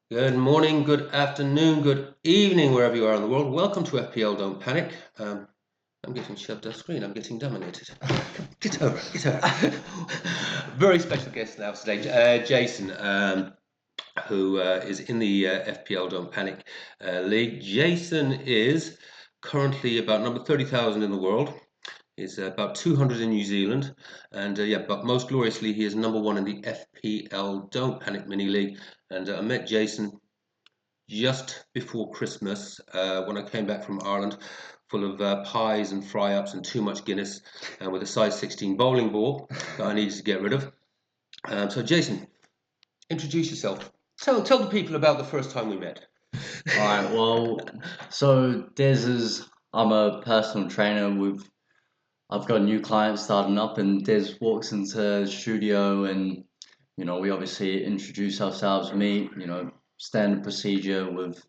Good morning, good afternoon, good evening, wherever you are in the world. Welcome to FPL Don't Panic. I'm getting shoved off screen. I'm getting dominated. Get over it. Get over it. Very special guest now today, Jason, who is in the FPL Don't Panic League. Jason is currently about number 30,000 in the world. He's about 200 in New Zealand, and but most gloriously, he is number one in the FPL Don't Panic Mini League. And I met Jason just before Christmas when I came back from Ireland, full of pies and fry-ups and too much Guinness, and with a size 16 bowling ball that I needed to get rid of. So, Jason, introduce yourself. Tell the people about the first time we met. All right. Well, so I'm a personal trainer. I've got a new client starting up, and Des walks into the studio, and we obviously introduce ourselves, meet, standard procedure with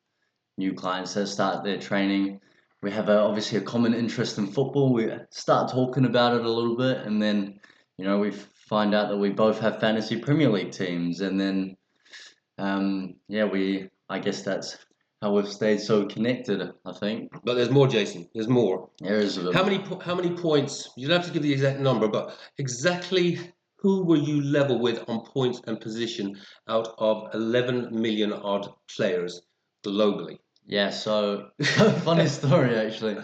new clients that start their training. We have obviously a common interest in football. We start talking about it a little bit, and then we find out that we both have fantasy Premier League teams, and then I guess that's how we've stayed so connected, I think. But there's more, Jason. There's more. There is a How many points? You don't have to give the exact number, but exactly who were you level with on points and position out of 11 million odd players globally? Yeah, so funny story actually.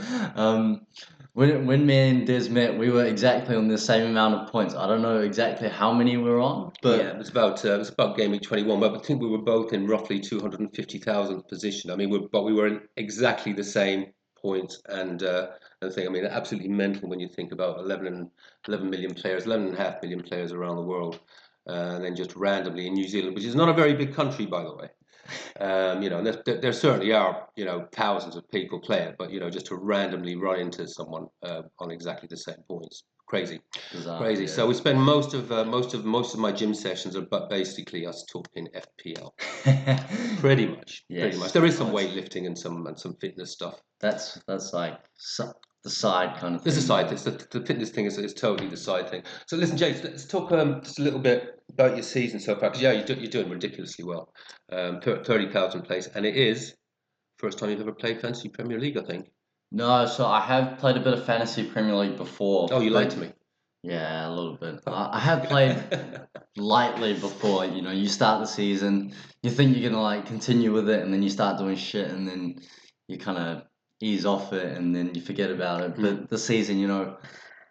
When me and Des met, we were exactly on the same amount of points. I don't know exactly how many we were on, Yeah, but it was about game week 21, but I think we were both in roughly 250,000th position. I mean, we were in exactly the same points and thing. I mean, absolutely mental when you think about 11 million players, 11.5 million players around the world, and then just randomly in New Zealand, which is not a very big country, by the way. And there certainly are, thousands of people play it, but just to randomly run into someone on exactly the same points, crazy, bizarre, crazy. So yeah. we spend most of my gym sessions are but basically us talking FPL, pretty much. Yes, There is some oh, weightlifting and some fitness stuff. that's like the side kind of There's a thing, side. but The fitness thing is totally the side thing. So listen, James, let's talk just a little bit about your season so far. Because yeah, you're doing ridiculously well. 30,000 plays, and it is first time you've ever played Fantasy Premier League, I think. no. So I have played a bit of fantasy Premier League Oh, before, you lied but to me. yeah, a little bit. Oh. I have played lightly before. You start the season, you think you're gonna like continue with it, and then you start doing shit, and then you kind of ease off it, and then you forget about it. Mm. But the season,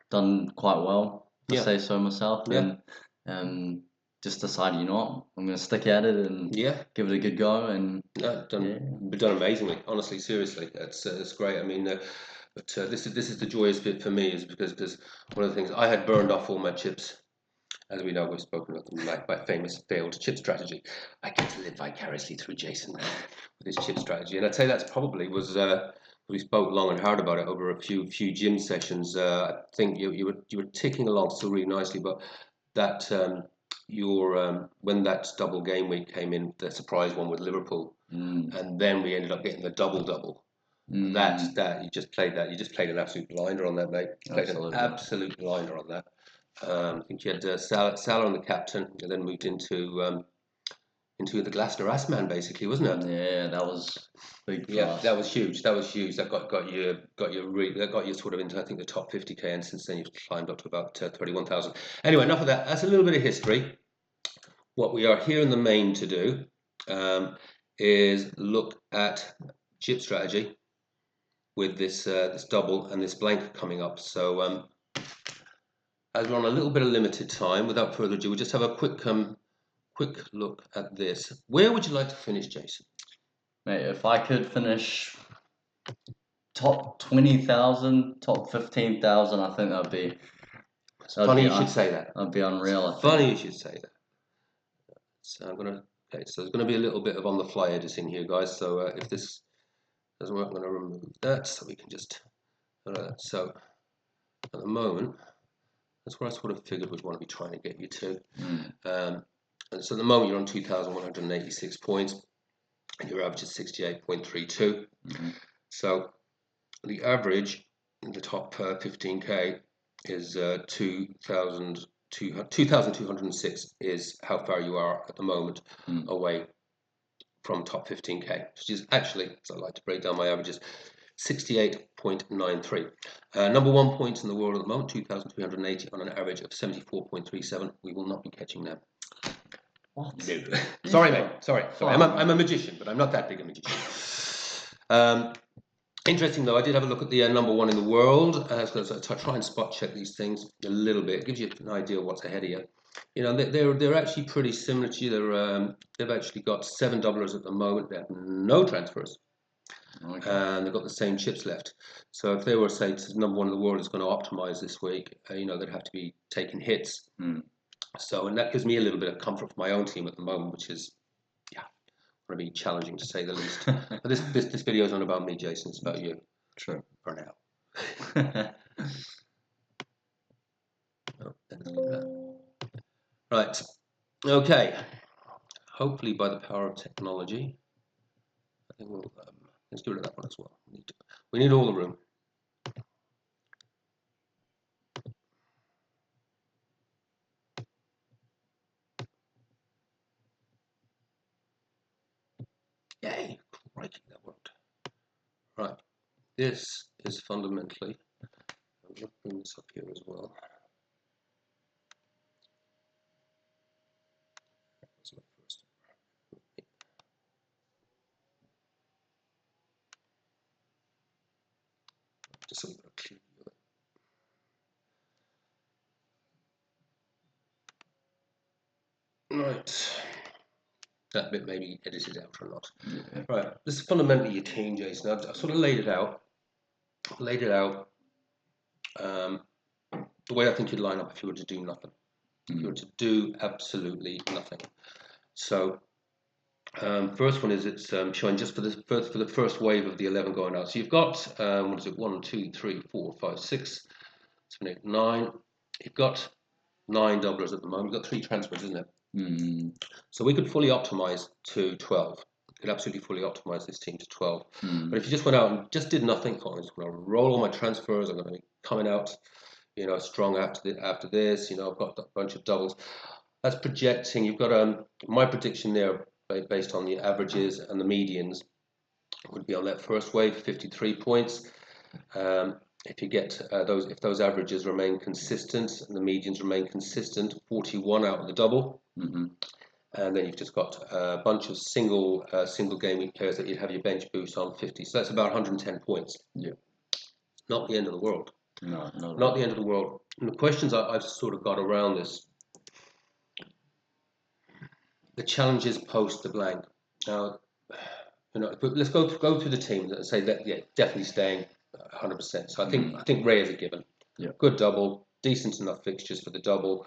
done quite well, to Yeah, say so myself, yeah, and just decided, I'm gonna stick at it and yeah. give it a good go, and No, yeah, done amazingly. Honestly, seriously, that's great. I mean, but this is the joyous bit for me is because one of the things I had burned off all my chips. As we know, we've spoken about them, my famous failed chip strategy. I get to live vicariously through Jason now with his chip strategy, and I'd say that's probably was. We spoke long and hard about it over a few gym sessions. I think you were ticking along still really nicely, but that your when that double game week came in, the surprise one with Liverpool, mm, and then we ended up getting the double. mm, That you just played an absolute blinder on that, mate. Played an absolutely. absolute blinder on that. I think you had Salah on the captain, and then moved into the Glasgow Ass man, basically, wasn't it? Yeah, that was big for Yeah, that us. was huge. That was huge. That got you sort of into I think the top 50k, and since then you've climbed up to about 31,000. Anyway, enough of that. That's a little bit of history. What we are here in the main to do is look at chip strategy with this double and this blank coming up. So as we're on a little bit of limited time, without further ado, we'll just have a quick look at this. Where would you like to finish, Jason? Mate, if I could finish top 20,000, top 15,000, I think It's that'd funny be you should say that. that'd be unreal, I Funny think. you should say that. So I'm gonna. Okay, so there's going to be a little bit of on the fly editing here, guys. So if this doesn't work, I'm going to remove that so we can just. So at the moment, that's where I sort of figured we'd want to be trying to get you to. Mm. Um, and so at the moment you're on 2,186 points, and your average is 68.32. Mm-hmm. So the average in the top 15k is 2,206 is how far you are at the moment Mm. away from top 15k, which is actually, as I like to break down my averages, 68.93. Number 1 points in the world at the moment, 2,380 on an average of 74.37. We will not be catching them. What? No. Sorry, mate. Sorry. I'm a magician, but I'm not that big a magician. Interesting though, I did have a look at the number 1 in the world. So I try and spot check these things a little bit. It gives you an idea of what's ahead of you. You know, they're actually pretty similar to you. They've actually got 7 doublers at the moment. They have no transfers. Okay. And they've got the same chips left. So if they were, say, number 1 in the world is going to optimize this week, you know, they'd have to be taking hits. So, and that gives me a little bit of comfort for my own team at the moment, which is, going to be challenging to say the least. But this video is not about me, Jason. It's about you. True. For now. Right. Okay. Hopefully, by the power of technology, I think we'll let's get rid of that one as well. We need all the room. Yay! Crikey, that worked. Right. This is fundamentally. I'm going to bring this up here as well. Just a little clear view of it. Right. That bit may be edited out or not. Yeah. Right. This is fundamentally your team, Jason. I've sort of laid it out. The way I think you'd line up if you were to do nothing. If you were to do absolutely nothing. So, first one is it's showing just for the first wave of the 11 going out. So you've got what is it? 1, 2, 3, 4, 5, 6, 7, 8, 9. You've got 9 doublers at the moment. You've got 3 transfers, isn't it? So we could fully optimize to 12. We could absolutely fully optimize this team to 12. But if you just went out and just did nothing, I'm just going to roll all my transfers. I'm going to be coming out, you know, strong after this. You know, I've got a bunch of doubles. That's projecting. You've got my prediction there based on the averages and the medians would be on that first wave, 53 points. If you get if those averages remain consistent and the medians remain consistent, 41 out of the double. And then you've just got a bunch of single game week players that you'd have your bench boost on 50. So that's about 110 points. Yeah. Not the end of the world. No, not the end of the world. And the questions I've sort of got around this, the challenges post the blank. Now, you know, let's go through the team and say that definitely staying 100%. So I think Ray is a given. Yeah. Good double, decent enough fixtures for the double.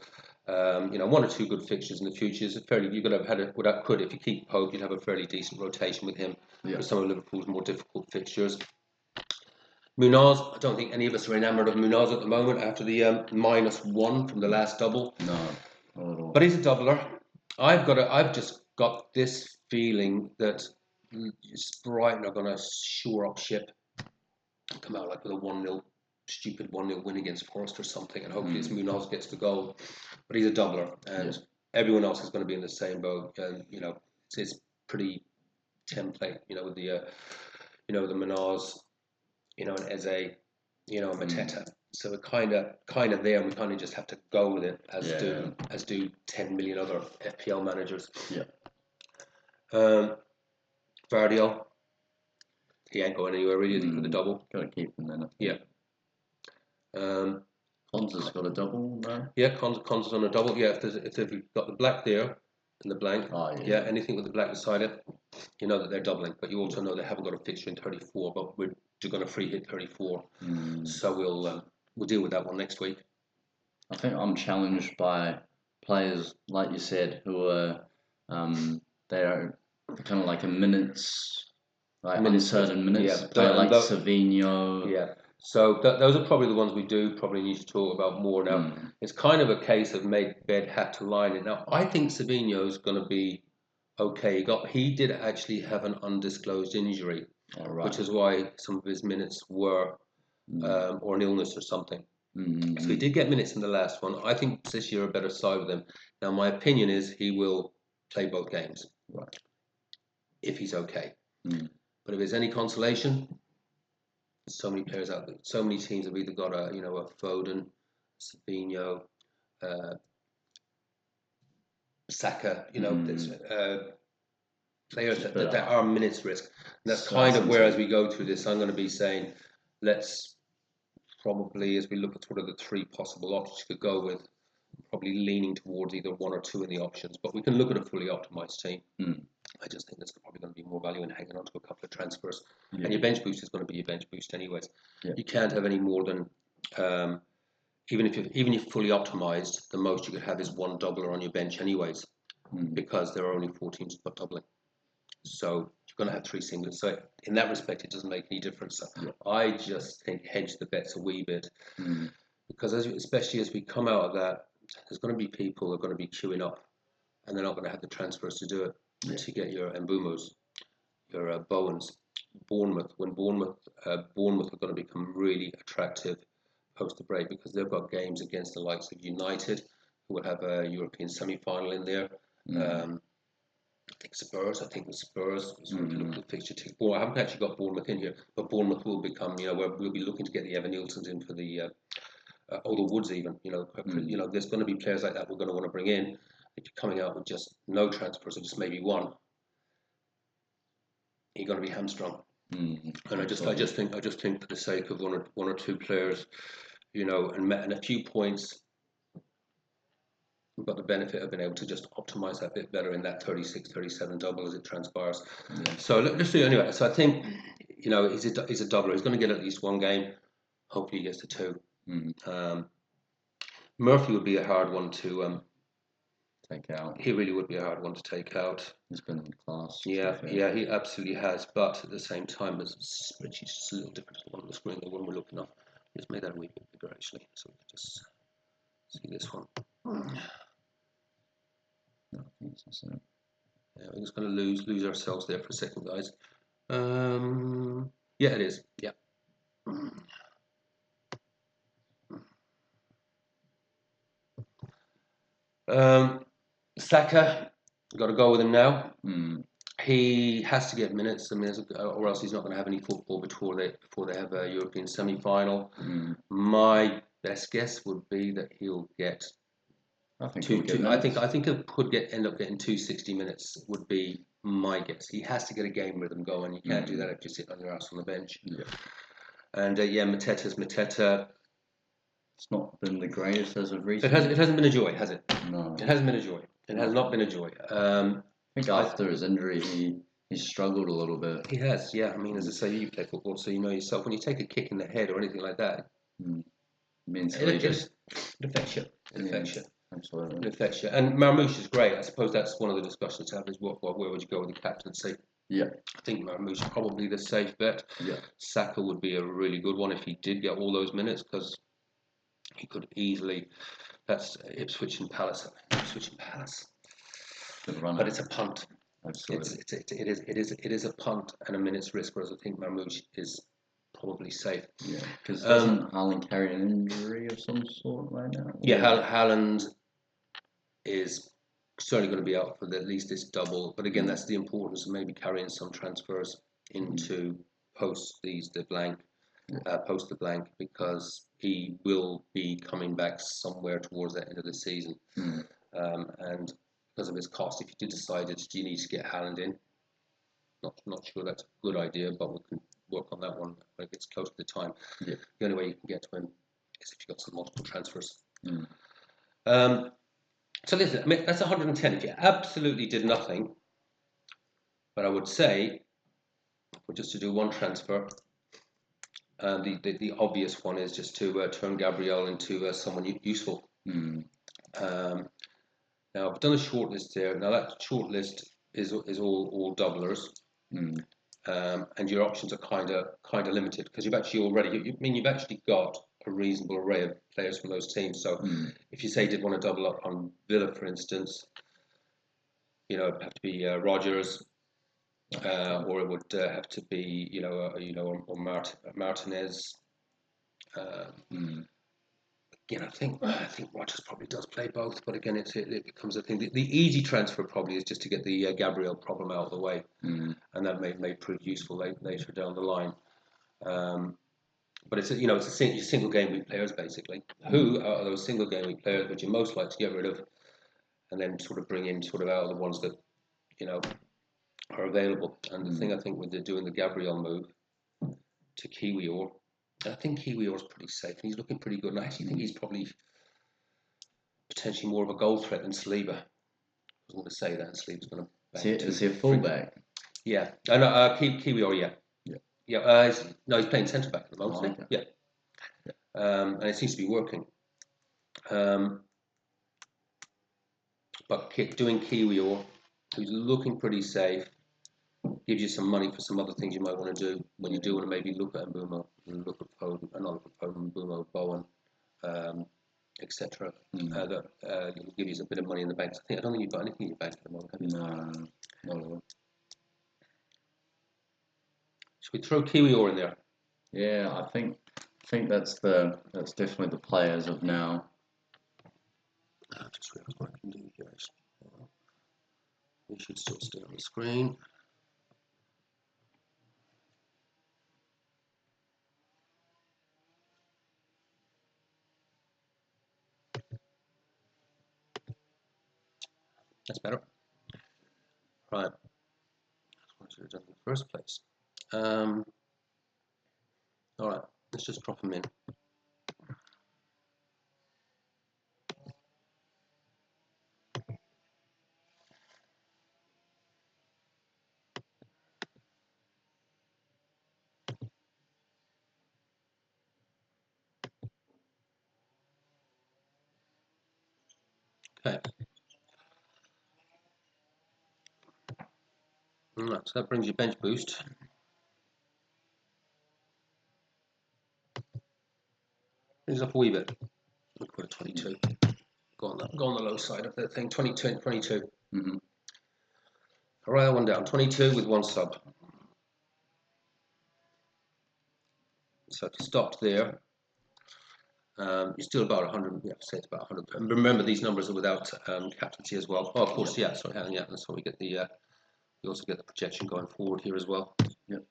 You know, 1 or 2 good fixtures in the future. You're going to have if you keep Pope, you'd have a fairly decent rotation with him for some of Liverpool's more difficult fixtures. Munoz, I don't think any of us are enamoured of Munoz at the moment after the -1 from the last double. No, not at all. But he's a doubler. I've just got this feeling that Brighton are going to shore up ship and come out like with a stupid 1-0 win against Forest or something, and hopefully it's Munoz gets the goal. But he's a doubler, and everyone else is going to be in the same boat. And you know, it's pretty template. You know, with the the Munoz, you know, and Eze, you know, and Mateta. So we're kind of there, and we kind of just have to go with it, as do 10 million other FPL managers. Yeah. Vardiel, he ain't going anywhere really for the double. Got to keep him then. Yeah. Konza's got a double, no? Yeah, Konza's on a double. Yeah, if they've got the black there and the blank. Oh, yeah. Anything with the black beside it, you know that they're doubling. But you also know they haven't got a fixture in 34, but we're going to free hit 34. So we'll deal with that one next week. I think I'm challenged by players, like you said, who are they are kind of like a minutes, like uncertain minutes. Yeah, player like Savinho. Yeah. So those are probably the ones we do probably need to talk about more now. It's kind of a case of bed had to line it. Now I think Savinho is going to be okay. He did actually have an undisclosed injury, which is why some of his minutes were or an illness or something. So he did get minutes in the last one. I think this year a better side with him. Now my opinion is he will play both games. Right. if he's okay. Mm. But if there's any consolation, there's so many players out there. So many teams have either got a Foden, Sabinho, Saka. There's players Just that better are minutes risk. And that's kind of certainty. where, as we go through this, I'm going to be saying, let's probably, as we look at sort of the three possible options you could go with, probably leaning towards either one or two in the options. But we can look at a fully optimized team. Mm. I just think there's probably going to be more value in hanging on to a couple of transfers. Yeah. And your bench boost is going to be your bench boost anyways. Yeah. You can't have any more than, even if you're fully optimized, the most you could have is one doubler on your bench anyways, because there are only 4 teams who've got doubling. So you're going to have 3 singlets. So in that respect, it doesn't make any difference. So I just think hedge the bets a wee bit, because especially as we come out of that, there's going to be people who are going to be queuing up, and they're not going to have the transfers to do it. To get your Mbumos, your Bowens, Bournemouth. When Bournemouth are going to become really attractive post the break, because they've got games against the likes of United, who will have a European semi-final in there. I think the Spurs, look at the fixture tick. Well, I haven't actually got Bournemouth in here, but Bournemouth will become, we'll be looking to get the Evan Nielsen's in for the Ola Woods even. There's going to be players like that we're going to want to bring in. If you're coming out with just no transfers or just maybe one, you're going to be hamstrung. And I just think for the sake of one or two players, and a few points, we've got the benefit of being able to just optimize that bit better in that 36, 37 double as it transpires. So let's see anyway. So I think, he's a doubler. He's going to get at least one game. Hopefully he gets to 2. Murphy would be a hard one to take out. He really would be a hard one to take out. He's been in class. Yeah, he absolutely has. But at the same time, the spreadsheet's just a little different to the one on the screen, the one we're looking at. Let's make that a wee bit bigger actually, so we can just see this one. Yeah, we're just going to lose ourselves there for a second, guys. Yeah, it is. Yeah. Saka, got to go with him now. He has to get minutes, or else he's not going to have any football before they have a European semi-final. My best guess would be that he'll get. I think he could end up getting 260 minutes. Would be my guess. He has to get a game rhythm going. You can't do that if you're sitting on your ass on the bench. Yeah. And Mateta. It's not been the greatest as of recent. It hasn't been a joy, has it? No. It hasn't been a joy. It has not been a joy. I think after his injury, he struggled a little bit. He has, yeah. I mean, as I say, you play football, so you know yourself. When you take a kick in the head or anything like that, mentally it affects you. It affects you. Absolutely. It affects you. And Marmoush is great. I suppose that's one of the discussions to have is where would you go with the captaincy? Yeah. I think Marmoush is probably the safe bet. Yeah. Saka would be a really good one if he did get all those minutes, because he could easily. That's Ipswich and Palace. But it's a punt. Absolutely. It is a punt and a minute's risk, whereas I think Marmoush is probably safe. Yeah, because doesn't Haaland carry an injury of some sort right now? Yeah, Haaland is certainly going to be out for at least this double. But again, that's the importance of maybe carrying some transfers into post the blank, because he will be coming back somewhere towards the end of the season. And because of his cost, if you did decide that you need to get Haaland in, not sure that's a good idea, but we can work on that one when it gets close to the time. Yeah. The only way you can get to him is if you've got some multiple transfers. So listen, I mean, that's 110 if you absolutely did nothing. But I would say, just to do one transfer, the obvious one is just to turn Gabriel into someone useful. Now I've done a short list there. Now that short list is all doublers, and your options are kind of limited because you've actually got a reasonable array of players from those teams. So if you say you did want to double up on Villa, for instance, it'd have to be Rodgers, or it would have to be or Martinez. again, I think Rodgers probably does play both, but again, it becomes a thing. The easy transfer probably is just to get the Gabriel problem out of the way, and that may prove useful later down the line. But it's a single game week players basically. Who out of those single game week players would you most like to get rid of, and then sort of bring in sort of out of the ones that are available. And the thing I think with doing the Gabriel move to Kiwior, I think Kiwior's pretty safe and he's looking pretty good. And I actually think he's probably potentially more of a goal threat than Saliba. I was going to say that, and Saliba's going to. Is he a fullback? Yeah, I know. Kiwior, yeah. Yeah, he's playing centre back at the moment. Okay. Yeah, and it seems to be working. But doing Kiwior, who's looking pretty safe, gives you some money for some other things you might want to do when you do want to maybe look at Mbeumo, look at Foden, not look at Foden, Mbeumo, Bowen, etc. That will give you a bit of money in the bank. I don't think you've got anything in your bank at the moment, have you? No. Should we throw Kiwior in there? Yeah, I think that's definitely the play as of now. I've just realised what I can do here. We should still stay on the screen. That's better. Right. That's what I should have done in the first place. All right, let's just drop them in. Okay. All right, so that brings your bench boost. Brings up a wee bit. We'll put a 22. Go on the low side of that thing. 22 and 22. Mm-hmm. I'll write that one down. 22 with one sub. So if you stopped there, you're still about 100. Yeah, say it's about 100. And remember, these numbers are without captaincy as well. Oh, of course, yeah. Sorry, yeah. That's how we get the. You also get the projection going forward here as well. Yep.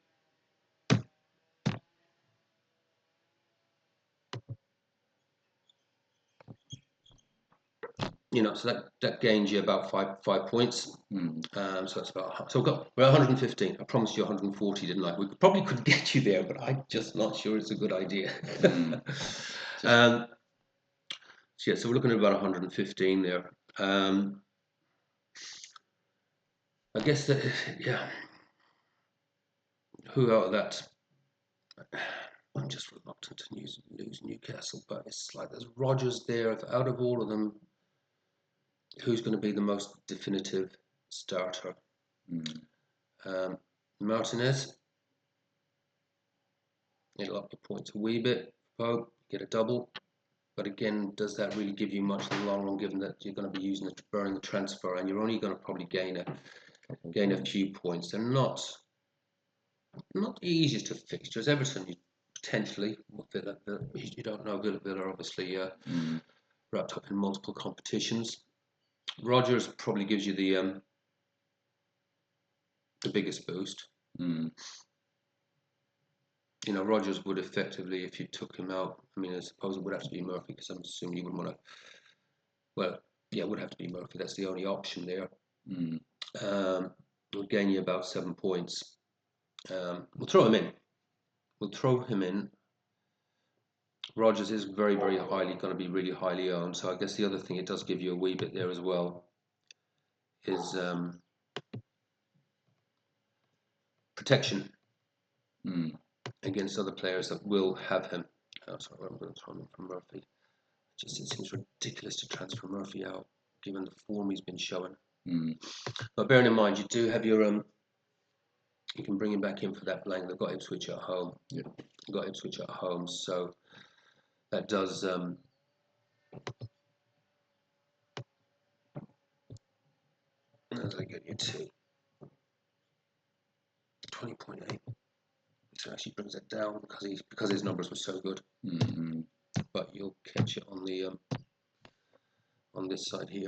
So that gains you about five points. So that's about. So we're 115. I promised you 140, didn't I? We probably could get you there, but I'm just not sure it's a good idea. So we're looking at about 115 there. I guess that Who out of that? I'm just reluctant to lose Newcastle, but it's like there's Rodgers there. Out of all of them, who's going to be the most definitive starter? Martinez. It'll up your points a wee bit. Pope, get a double. But again, does that really give you much in the long run, given that you're going to be burning the transfer, and you're only going to probably gain a few points? They're not the easiest of fixtures. Everton, potentially, Villa, you don't know. Villa are obviously wrapped up in multiple competitions. Rodgers probably gives you the biggest boost. Rodgers would effectively, if you took him out, I suppose it would have to be Murphy, because I'm assuming you wouldn't want to. Well, yeah, it would have to be Murphy. That's the only option there. We'll gain you about 7 points. We'll throw him in. Rodgers is very, very going to be really highly owned. So I guess the other thing it does give you a wee bit there as well is protection against other players that will have him. Sorry, I'm going to throw him in from Murphy. It seems ridiculous to transfer Murphy out, given the form he's been showing. But bearing in mind, you do have your you can bring him back in for that blank. They've got Ipswich at home. Yeah. They've got Ipswich at home, so that does as I get you to 20.8. So actually brings it down because his numbers were so good. But you'll catch it on the on this side here.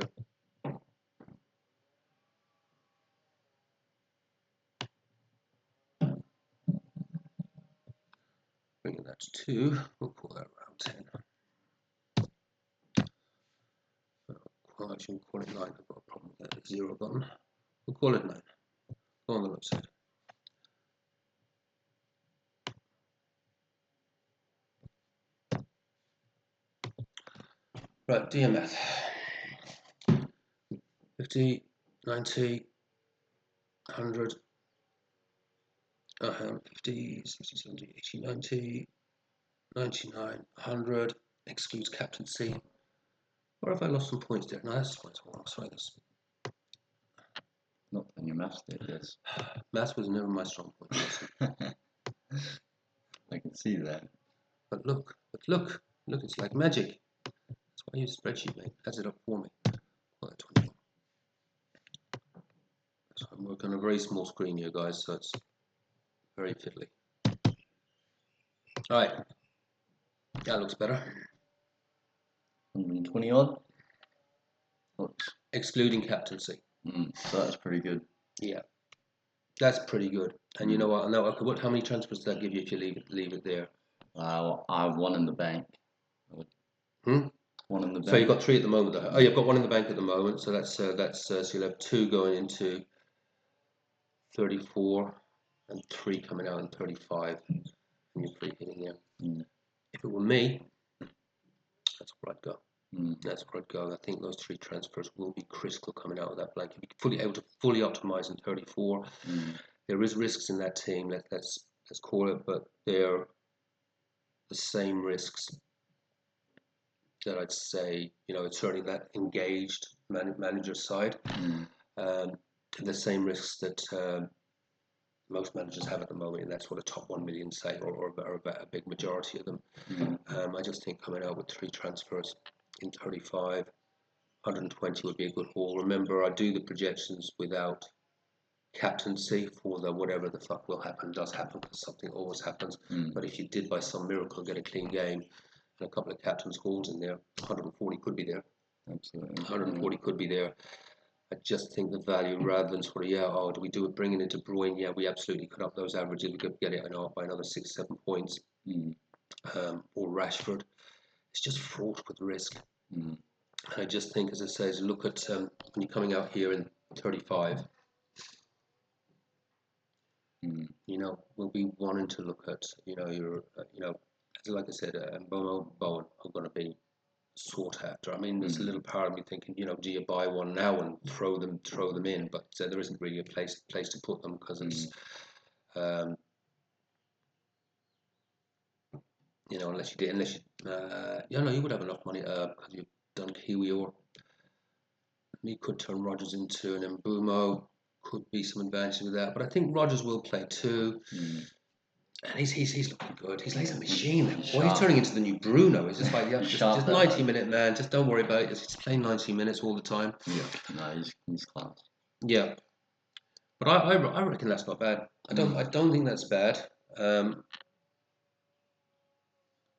Bringing that to 2, we'll call that around 10. Well, actually, we'll call it 9. I've got a problem with that 0 button. We'll call it 9. Go on the left side. Right, DMF. 50, 90, 100, 50, 60, 70, 80, 90, 99, 100, excludes captaincy. Or have I lost some points there? No, that's fine. Sorry, this. Not when you maths did, yes. Maths was never my strong point. I can see that. But look, it's like magic. That's why I use a spreadsheet, mate. Adds it up for me. Well, 21. So I'm working on a very small screen here, guys, so it's very fiddly. Alright. That looks better. 120 odd? Looks. Excluding captaincy. So that's pretty good. Yeah. That's pretty good. And you know what? Now, how many transfers does that give you if you leave it there? I have 1 in the bank. 1 in the bank. So you've got 3 at the moment. Oh, you've got 1 in the bank at the moment. So that's so you'll have 2 going into 34 and 3 coming out in 35, and you're 3 hitting there. If it were me, that's where I'd go. That's where I'd go. I think those 3 transfers will be critical coming out of that blank. You'll be able to fully optimize in 34. There is risks in that team. Let's call it, but they're the same risks that I'd say. It's certainly that engaged manager side. The same risks that most managers have at the moment, and that's what a top 1 million say, or a big majority of them. I just think coming out with 3 transfers in 35, 120 would be a good haul. Remember, I do the projections without captaincy for the whatever the fuck will happen does happen, because something always happens. But if you did by some miracle get a clean game and a couple of captain's hauls in there, 140 could be there. Absolutely. 140 could be there. I just think the value, rather than sort of, do we do it bringing it to Bruyne? Yeah, we absolutely could up those averages. We could get it by another 6-7 points. Or Rashford. It's just fraught with risk. And I just think, as I say, look at when you're coming out here in 35. We'll be wanting to look at, like I said, Bowen are going to be sought after. I mean, there's a little part of me thinking, do you buy one now and throw them in? But there isn't really a place to put them, because it's, unless you would have enough money because you've done Kiwi, or you could turn Rodgers into an Mbeumo. Could be some advantage with that, but I think Rodgers will play too. And he's looking good. He's like a machine. Boy, he's turning into the new Bruno. He's just like, just 90-minute man. Just don't worry about it. Just playing 90 minutes all the time. Yeah, no, he's class. Yeah, but I reckon that's not bad. I don't think that's bad. And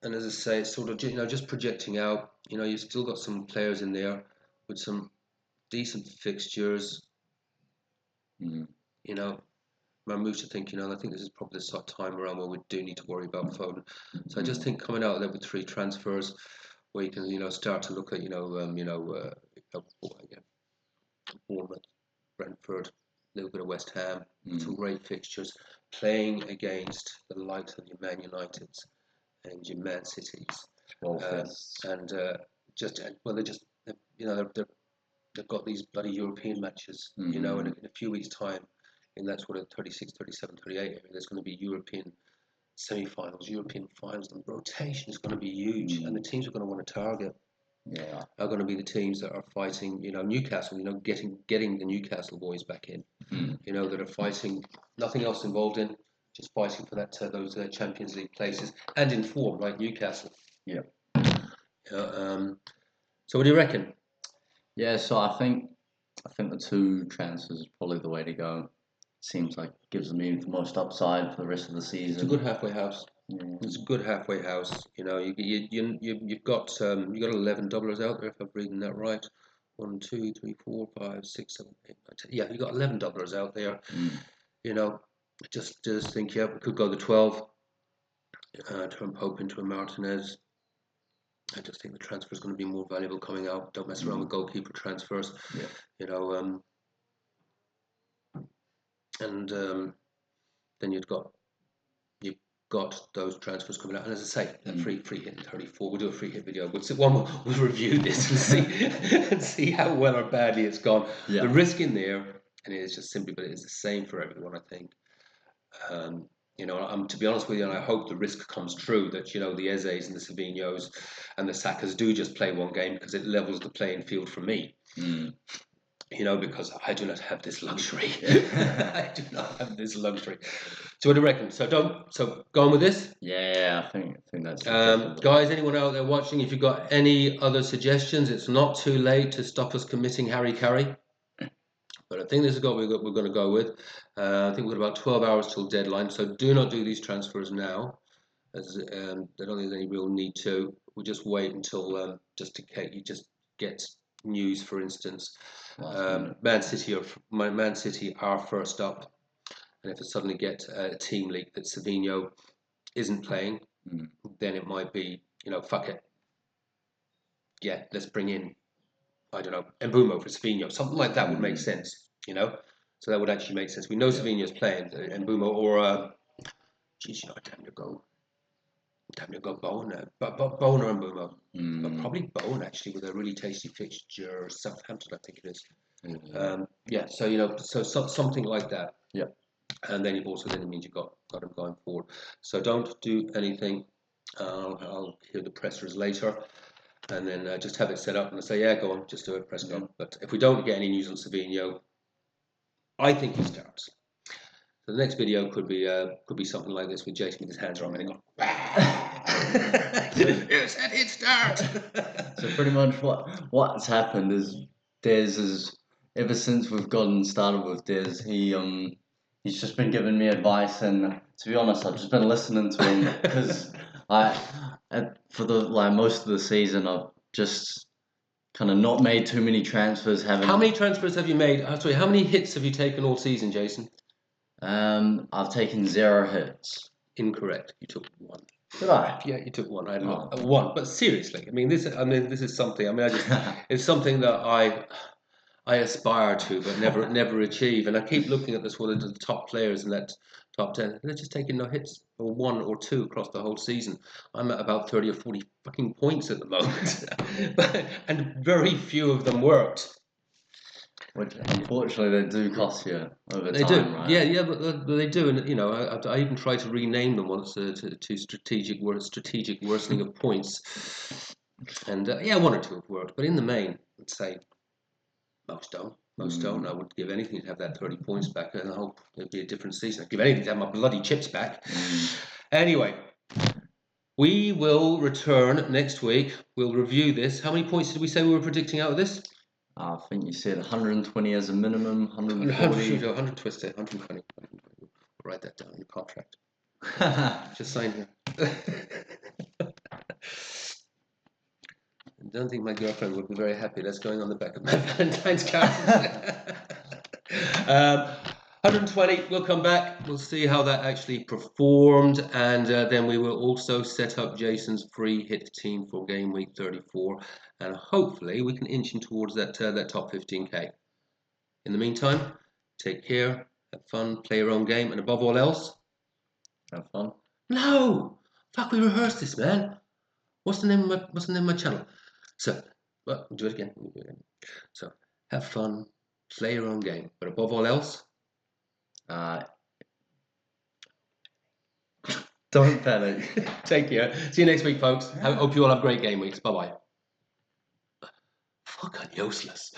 as I say, it's sort of just projecting out. You've still got some players in there with some decent fixtures. I moved to think, I think this is probably the sort of time around where we do need to worry about Foden. So I just think coming out there with 3 transfers, where you can, start to look at, Bournemouth, Brentford, a little bit of West Ham, some great fixtures, playing against the likes of your Man Uniteds and your Man Cities, and they've got these bloody European matches, in a few weeks' time. In that sort of 36, 37, 38 area, there's going to be European semi-finals, European finals. The rotation is going to be huge, and the teams are going to want to target are going to be the teams that are fighting. Newcastle. Getting the Newcastle boys back in. That are fighting. Nothing else involved in, just fighting for that those Champions League places and in form, like Newcastle. Yeah. So what do you reckon? Yeah. So I think the 2 transfers is probably the way to go. Seems like gives me the most upside for the rest of the season. It's a good halfway house. It's a good halfway house. You know, you've got 11 doublers out there if I'm reading that right. 1, 2, 3, 4, 5, 6, 7, 8, 9, 10. Yeah, you got 11 doublers out there. You know, just think, yeah, we could go the 12. Turn Pope into a Martinez. I just think the transfer is going to be more valuable coming out. Don't mess around with goalkeeper transfers. Yeah. You know, and then you've got those transfers coming out. And as I say, that free hit in 34. We'll do a free hit video. We'll review this and see how well or badly it's gone. Yeah. The risk in there, and it is just simply, but it's the same for everyone, I think. You know, to be honest with you, and I hope the risk comes true that, you know, the Ezes and the Savinhos and the Sakas do just play one game, because it levels the playing field for me. You know, because I do not have this luxury. I do not have this luxury. So what do you reckon? So go on with this? Yeah, I think that's guys, anyone out there watching, if you've got any other suggestions, it's not too late to stop us committing Harry Carey. But I think this is what we're going to go with. I think we've got about 12 hours till deadline, so do not do these transfers now, as I don't think there's any real need to. We'll just wait until just in case you just get news, for instance. Man City are first up, and if I suddenly get a team leak that Savinho isn't playing, then it might be, you know, fuck it. Yeah, let's bring in, I don't know, Mbeumo for Savinho. Something like that would make sense, you know? So that would actually make sense. We know Savinho's playing, Mbeumo, or, geez, you know, damn near go Bowen. But Bowen or Mbeumo. But probably Bowen, actually, with a really tasty fixture. Southampton, I think it is. Yeah, so, you know, so something like that. Yeah. And then it means you've got him going forward. So don't do anything. I'll hear the pressers later. And then just have it set up and say, yeah, go on, just do it, press go. But if we don't get any news on Savinho, I think he starts. So the next video could be something like this with Jason with his hands around and going, yes, and it starts. So pretty much what's happened is Des is, ever since we've gotten started with Des, he's just been giving me advice, and to be honest, I've just been listening to him because for most of the season, I've just kind of not made too many transfers. How many transfers have you made? Sorry, how many hits have you taken all season, Jason? I've taken 0 hits. Incorrect. You took 1. Did I? Yeah, you took 1. I had 1. But seriously, this is something. It's something that I aspire to, but never achieve. And I keep looking at this one of the top players in that top 10. They're just taking no hits, or 1 or 2 across the whole season. I'm at about 30 or 40 fucking points at the moment, and very few of them worked. Which unfortunately they do cost you over they time, do. right? Yeah, but they do, and you know, I even tried to rename them once to strategic worsening of points, and 1 or 2 have worked, but in the main, I'd say most don't. Most don't. I would give anything to have that 30 points back, and I hope it'd be a different season. I'd give anything to have my bloody chips back. Anyway, we will return next week. We'll review this. How many points did we say we were predicting out of this? I think you said 120 as a minimum, 140. 100 twisted, 120. We'll write that down in the contract. Just sign here. I don't think my girlfriend would be very happy. That's going on the back of my Valentine's card. 120, we'll come back. We'll see how that actually performed. And then we will also set up Jason's free hit team for game week 34. And hopefully we can inch in towards that top 15k. In the meantime, take care, have fun, play your own game, and above all else, have fun. No! Fuck, we rehearsed this, man. What's the name of my channel? So, well, we'll do it again. So, have fun, play your own game, but above all else, don't panic. Take care. See you next week, folks. I hope you all have great game weeks. Bye-bye. Fucking useless.